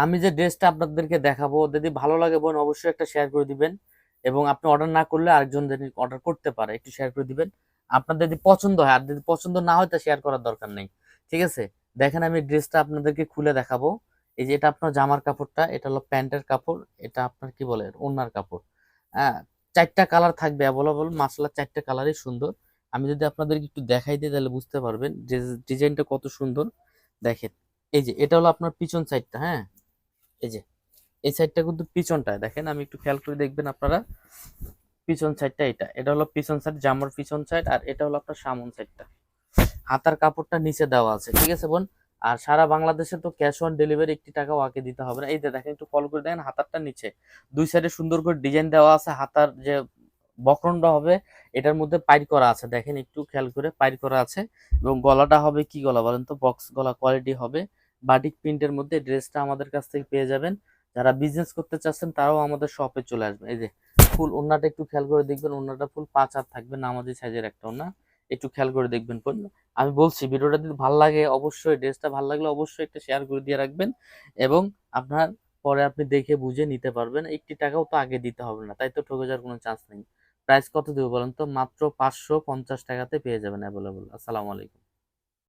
আমি যে ড্রেসটা আপনাদেরকে দেখাবো যদি ভালো লাগে বোন অবশ্যই একটা শেয়ার করে দিবেন, এবং আপনি অর্ডার না করলে আরেকজন যদি অর্ডার করতে পারে একটু শেয়ার করে দিবেন। আপনার যদি পছন্দ হয়, আর যদি পছন্দ না হয় তা শেয়ার করার দরকার নেই। ঠিক আছে, দেখেন আমি ড্রেসটা আপনাদেরকে খুলে দেখাবো। এই যে এটা আপনার জামার কাপড়টা, এটা হলো প্যান্টের কাপড়, এটা আপনার কি বলে ওড়নার কাপড়। হ্যাঁ, চারটা কালার থাকবে অ্যাভেলেবল, মাশাআল্লাহ চারটা কালারই সুন্দর। আমি যদি আপনাদেরকে একটু দেখাই দিই তাহলে বুঝতে পারবেন যে ডিজাইনটা কত সুন্দর। দেখেন, এই যে এটা হলো আপনার পিছন সাইডটা। হ্যাঁ, এই যে এই সাইডটা কিন্তু পিছনটায় দেখেন, আমি একটু খেয়াল করে দেখবেন আপনারা। পিছন সাইডটা এটা এটা হলো পিছন সাইড, জামার পিছন সাইড, আর এটা হলো আপনার সামন সাইডটা। হাতার কাপড়টা নিচে দেওয়া আছে, ঠিক আছে বোন। আর সারা বাংলাদেশে তো ক্যাশ অন ডেলিভারি, একটি টাকাও আগে দিতে হবে না। এই যে দেখেন, একটু ফলো করে দেখেন, হাতারটা নিচে দুই সাইডে সুন্দর করে ডিজাইন দেওয়া আছে। হাতার যে বক্রমটা হবে এটার মধ্যে পাইর করা আছে, দেখেন একটু খেয়াল করে পাইর করা আছে। এবং গলাটা হবে কি গলা বলেন তো, বক্স গলা কোয়ালিটি হবে। বাটিক প্রিন্টের মধ্যে ড্রেসটা আমাদের কাছ থেকে পেয়ে যাবেন। যারা বিজনেস করতে চাচ্ছেন তারাও আমাদের শপে চলে আসবে। এই যে ফুল ওন্নাটা একটু খেয়াল করে দেখবেন, ওন্নাটা ফুল 5 হাত থাকবে, নামাজি সাইজের একটা ওন্না। একটু খেয়াল করে দেখবেন কোন। আমি বলছি ভিডিওটা যদি ভালো লাগে অবশ্যই, ড্রেসটা ভালো লাগলে অবশ্যই একটা শেয়ার করে দিয়ে রাখবেন। এবং আপনার পরে আপনি দেখে বুঝে নিতে পারবেন, একটি টাকাও তো আগে দিতে হবে না, তাই তো ঠকে যাওয়ার কোনো চান্স নেই। প্রাইস কত দেবো বলেন তো, মাত্র 550 টাকাতে পেয়ে যাবেন অ্যাভেলেবল। আসসালামু আলাইকুম।